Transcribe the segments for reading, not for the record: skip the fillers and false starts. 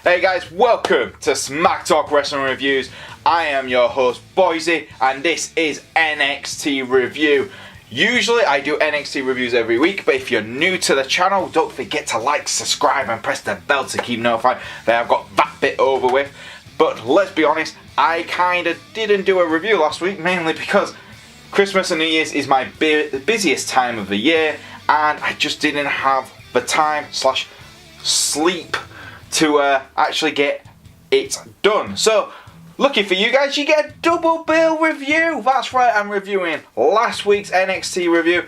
Hey guys, welcome to Smack Talk Wrestling Reviews. I am your host, Boise, and this is NXT Review. Usually I do NXT reviews every week, but if you're new to the channel, don't forget to like, subscribe, and press the bell to keep notified that I've got that bit over with. But let's be honest, I kinda didn't do a review last week, mainly because Christmas and New Year's is my busiest time of the year, and I just didn't have the time / sleep to actually get it done. So, lucky for you guys, you get a double bill review. That's right, I'm reviewing last week's NXT review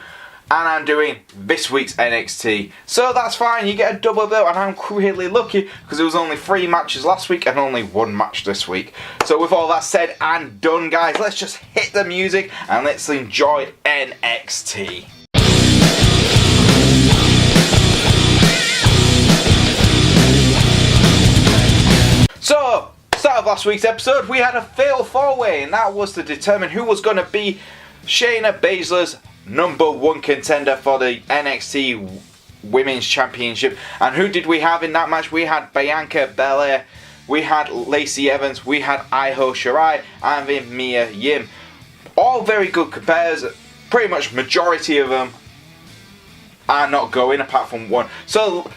and I'm doing this week's NXT. So that's fine, you get a double bill, and I'm really lucky because there was only 3 matches last week and only 1 match this week. So with all that said and done, guys, let's just hit the music and let's enjoy NXT. So, start of last week's episode, we had a fatal 4-way, and that was to determine who was going to be Shayna Baszler's #1 contender for the NXT Women's Championship. And who did we have in that match? We had Bianca Belair, we had Lacey Evans, we had Shiri, and then Mia Yim. All very good compares. Pretty much majority of them are not going, apart from one. So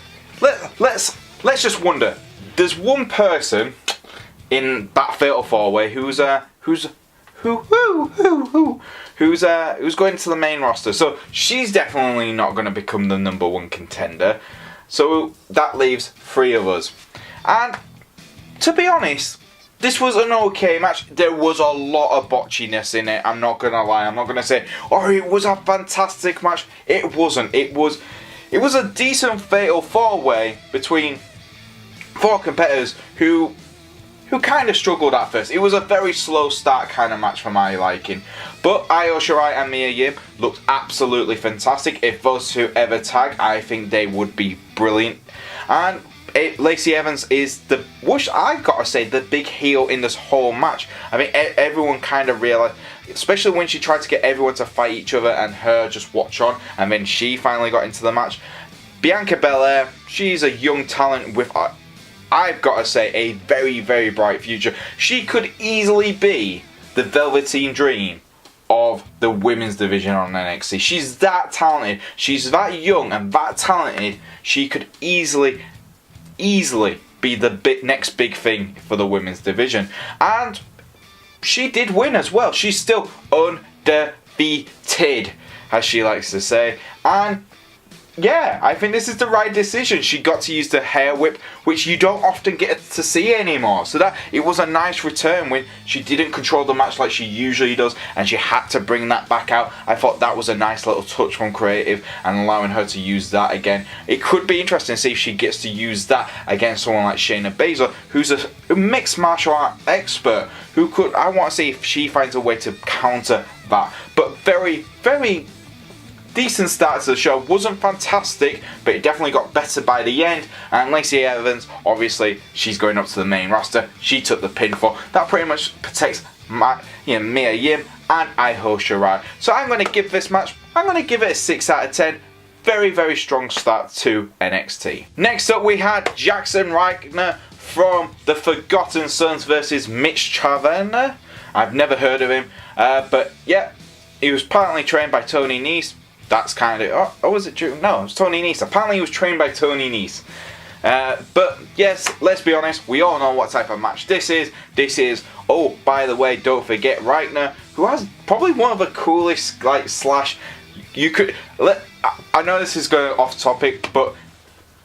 let's just wonder. There's one person in that fatal 4-way who's going to the main roster. So she's definitely not going to become the #1 contender. So that leaves 3 of us. And to be honest, this was an okay match. There was a lot of botchiness in it. I'm not going to lie. I'm not going to say, oh, it was a fantastic match. It wasn't. It was a decent fatal 4-way between 4 competitors who kind of struggled at first. It was a very slow start kind of match for my liking. But Shiri and Mia Yim looked absolutely fantastic. If those two ever tag, I think they would be brilliant. And Lacey Evans is I've got to say, the big heel in this whole match. I mean, everyone kind of realised, especially when she tried to get everyone to fight each other and her just watch on, and then she finally got into the match. Bianca Belair, she's a young talent with, I've got to say, a very, very bright future. She could easily be the Velveteen Dream of the women's division on NXT. She's that talented. She's that young and that talented. She could easily be the next big thing for the women's division. And she did win as well. She's still undefeated, as she likes to say. And yeah, I think this is the right decision. She got to use the hair whip, which you don't often get to see anymore. So that it was a nice return when she didn't control the match like she usually does, and she had to bring that back out. I thought that was a nice little touch from creative and allowing her to use that again. It could be interesting to see if she gets to use that against someone like Shayna Baszler, who's a mixed martial art expert, who could, I want to see if she finds a way to counter that. But very, very decent start to the show. Wasn't fantastic, but it definitely got better by the end. And Lacey Evans, obviously, she's going up to the main roster. She took the pinfall. That pretty much protects Mia Yim and Shiri. So I'm going to give this match, I'm going to give it a 6 out of 10. Very, very strong start to NXT. Next up, we had Jaxson Ryker from the Forgotten Sons versus Mitch Taverna. I've never heard of him, but yeah, he was apparently trained by Tony Nese. That's kind of, was it true? No, it was Tony Nese. Apparently he was trained by Tony Nese. But yes, let's be honest, we all know what type of match this is. This is, oh, by the way, don't forget Ryker, who has probably one of the coolest, you could, I know this is going off topic, but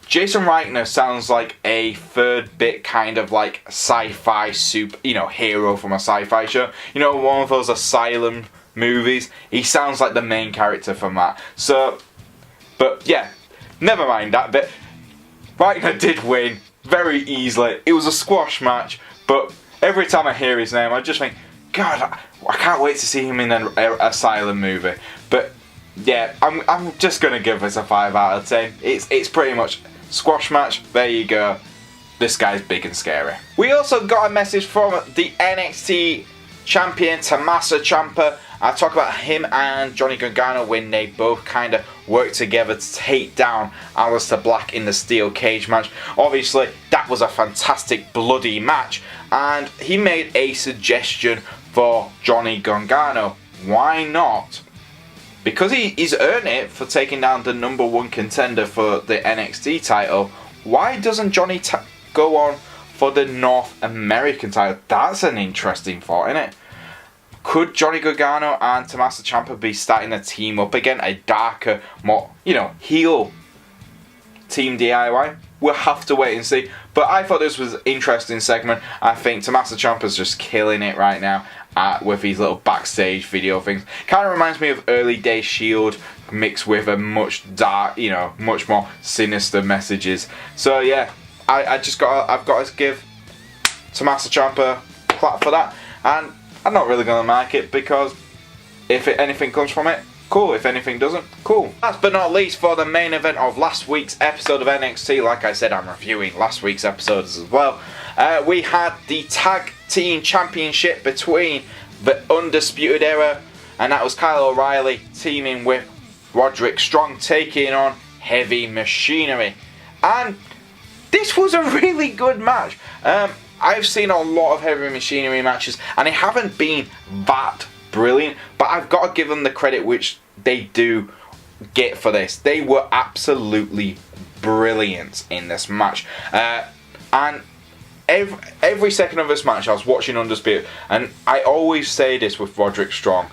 Jason Ryker sounds like a third bit kind of like sci-fi hero from a sci-fi show. You know, one of those Asylum movies. He sounds like the main character from that. So, but yeah, never mind that bit. Ryker did win very easily. It was a squash match, but every time I hear his name, I just think, God, I can't wait to see him in an Asylum movie. But yeah, I'm just gonna give this a 5 out of 10. It's pretty much squash match. There you go. This guy's big and scary. We also got a message from the NXT champion Tommaso Ciampa, I talk about him and Johnny Gargano when they both kind of worked together to take down Aleister Black in the steel cage match. Obviously, that was a fantastic bloody match, and he made a suggestion for Johnny Gargano. Why not? Because he's earned it for taking down the #1 contender for the NXT title. Why doesn't Johnny go on for the North American title? That's an interesting thought, isn't it? Could Johnny Gargano and Tommaso Ciampa be starting a team up again? A darker, more, heel team DIY? We'll have to wait and see. But I thought this was an interesting segment. I think Tommaso Ciampa's just killing it right now with these little backstage video things. Kind of reminds me of early day Shield mixed with a much much more sinister messages. So yeah, I've got to give Tommaso Ciampa a clap for that. And I'm not really going to mark it because if anything comes from it, cool. If anything doesn't, cool. Last but not least, for the main event of last week's episode of NXT, like I said, I'm reviewing last week's episodes as well. We had the Tag Team Championship between the Undisputed Era, and that was Kyle O'Reilly teaming with Roderick Strong, taking on Heavy Machinery. And this was a really good match. I've seen a lot of Heavy Machinery matches, and they haven't been that brilliant, but I've got to give them the credit which they do get for this. They were absolutely brilliant in this match. And every second of this match I was watching Undisputed, and I always say this with Roderick Strong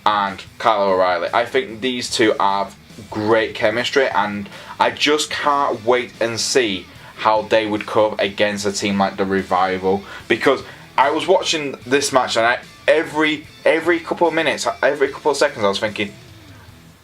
and Kyle O'Reilly. I think these two have great chemistry, and I just can't wait and see how they would come against a team like the Revival, because I was watching this match and every couple of minutes, every couple of seconds I was thinking,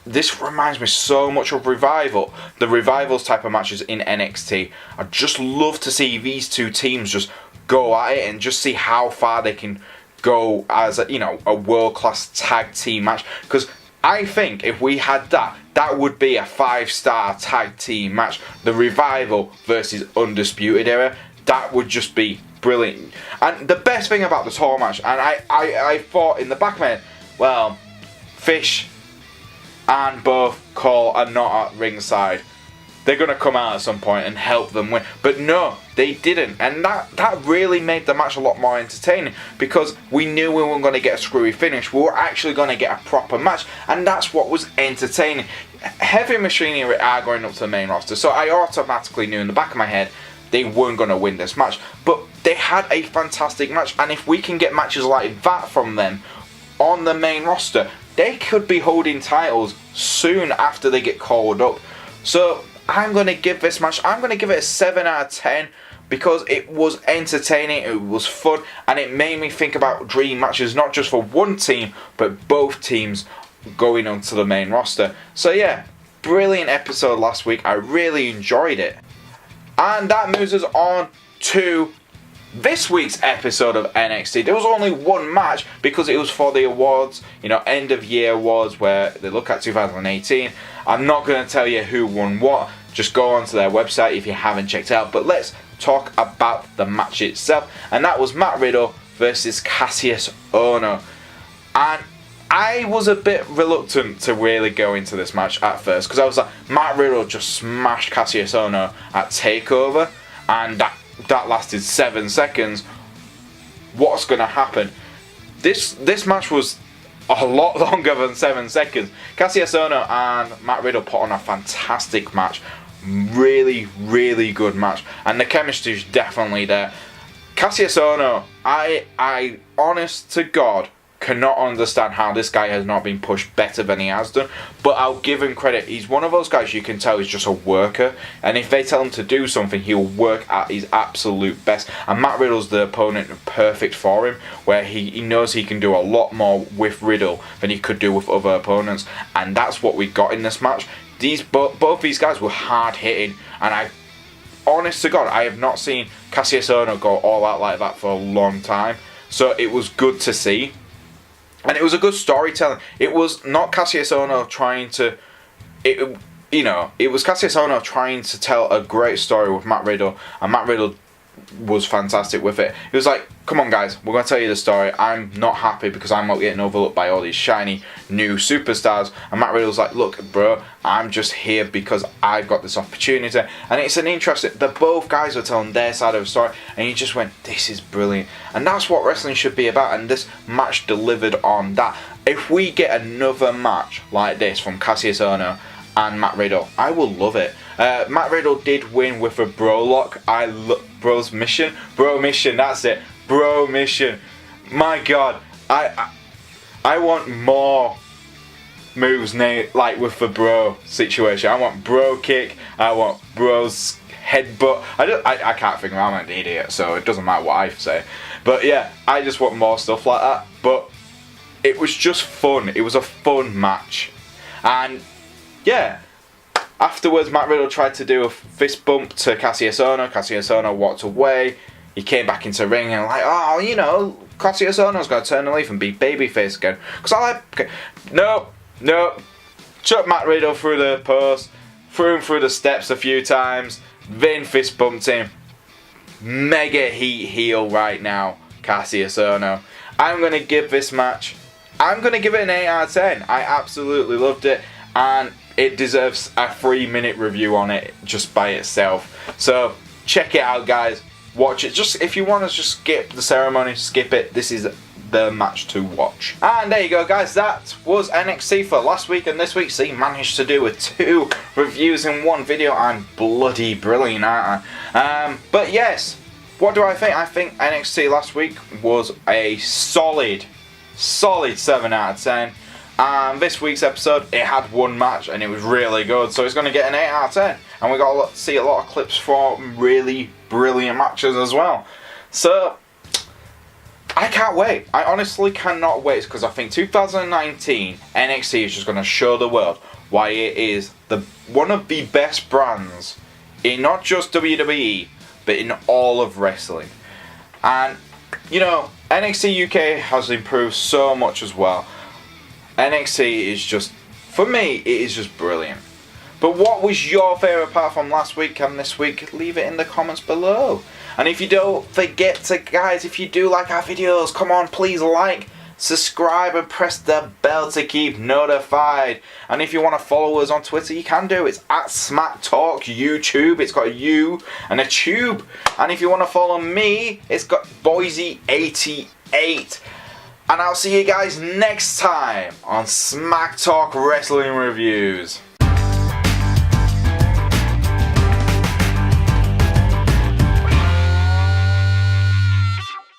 this reminds me so much of Revival, the Revival's type of matches in NXT. I'd just love to see these two teams just go at it and just see how far they can go as a world-class tag team match, because I think if we had that would be a 5-star tag team match. The Revival versus Undisputed Era. That would just be brilliant. And the best thing about this whole match, and I thought in the back of my head, well, Fish and both Cole are not at ringside. They're going to come out at some point and help them win. But no, they didn't. And that really made the match a lot more entertaining, because we knew we weren't going to get a screwy finish. We were actually going to get a proper match. And that's what was entertaining. Heavy Machinery are going up to the main roster, so I automatically knew in the back of my head they weren't going to win this match. But they had a fantastic match. And if we can get matches like that from them on the main roster, they could be holding titles soon after they get called up. So I'm going to give this match, I'm going to give it a 7 out of 10, because it was entertaining, it was fun, and it made me think about dream matches, not just for one team, but both teams going onto the main roster. So yeah, brilliant episode last week, I really enjoyed it. And that moves us on to this week's episode of NXT. There was only one match because it was for the awards, end of year awards where they look at 2018. I'm not going to tell you who won what, just go onto their website if you haven't checked out. But let's talk about the match itself, and that was Matt Riddle versus Kassius Ohno. And I was a bit reluctant to really go into this match at first, because I was like, Matt Riddle just smashed Kassius Ohno at TakeOver, and that lasted 7 seconds. What's going to happen? This match was a lot longer than 7 seconds. Kassius Ohno and Matt Riddle put on a fantastic match. Really, really good match. And the chemistry is definitely there. Kassius Ohno, I honest to God, cannot understand how this guy has not been pushed better than he has done. But I'll give him credit. He's one of those guys you can tell is just a worker. And if they tell him to do something, he'll work at his absolute best. And Matt Riddle's the opponent perfect for him, where he knows he can do a lot more with Riddle than he could do with other opponents. And that's what we got in this match. Both these guys were hard hitting. And honest to God, I have not seen Kassius Ohno go all out like that for a long time. So it was good to see. And it was a good storytelling. It was not Kassius Ohno trying to... It was Kassius Ohno trying to tell a great story with Matt Riddle. And Matt Riddle was fantastic with it. He was like, come on guys, we're going to tell you the story. I'm not happy because I'm not getting overlooked by all these shiny new superstars. And Matt Riddle's like, look bro, I'm just here because I've got this opportunity. And it's an interesting, that both guys were telling their side of the story, and you just went, this is brilliant. And that's what wrestling should be about, and this match delivered on that. If we get another match like this from Kassius Ohno and Matt Riddle, I will love it. Matt Riddle did win with a bro lock. Bro mission, that's it. Bro mission. My God, I want more moves like with the bro situation. I want bro kick. I want bro's headbutt. I can't think of. I'm an idiot, so it doesn't matter what I say. But yeah, I just want more stuff like that. But it was just fun. It was a fun match, and yeah. Afterwards, Matt Riddle tried to do a fist bump to Kassius Ohno. Kassius Ohno walked away. He came back into the ring and like, oh, you know, Kassius Ohno's going to turn the leaf and be babyface again. Because I like... No. Chucked Matt Riddle through the post. Threw him through the steps a few times. Then fist bumped him. Mega heat heel right now, Kassius Ohno. I'm going to give this match... I'm going to give it an 8 out of 10. I absolutely loved it. And... it deserves a 3-minute review on it just by itself. So check it out, guys. Watch it. Just if you want to just skip the ceremony, skip it. This is the match to watch. And there you go, guys. That was NXT for last week and this week. See, managed to do with 2 reviews in one video. I'm bloody brilliant, aren't I? But yes, what do I think? I think NXT last week was a solid 7 out of 10. And this week's episode, it had 1 match and it was really good, so it's going to get an 8 out of 10. And we got to see a lot of clips from really brilliant matches as well. So, I can't wait. I honestly cannot wait, because I think 2019 NXT is just going to show the world why it is one of the best brands in not just WWE, but in all of wrestling. And, you know, NXT UK has improved so much as well. NXT is just, for me, it is just brilliant. But what was your favourite part from last week and this week? Leave it in the comments below. And if you don't forget to, guys, if you do like our videos, come on, please like, subscribe and press the bell to keep notified. And if you want to follow us on Twitter, you can do. It's at Smack Talk YouTube. It's got a U and a tube. And if you want to follow me, it's got Boise88. And I'll see you guys next time on Smack Talk Wrestling Reviews.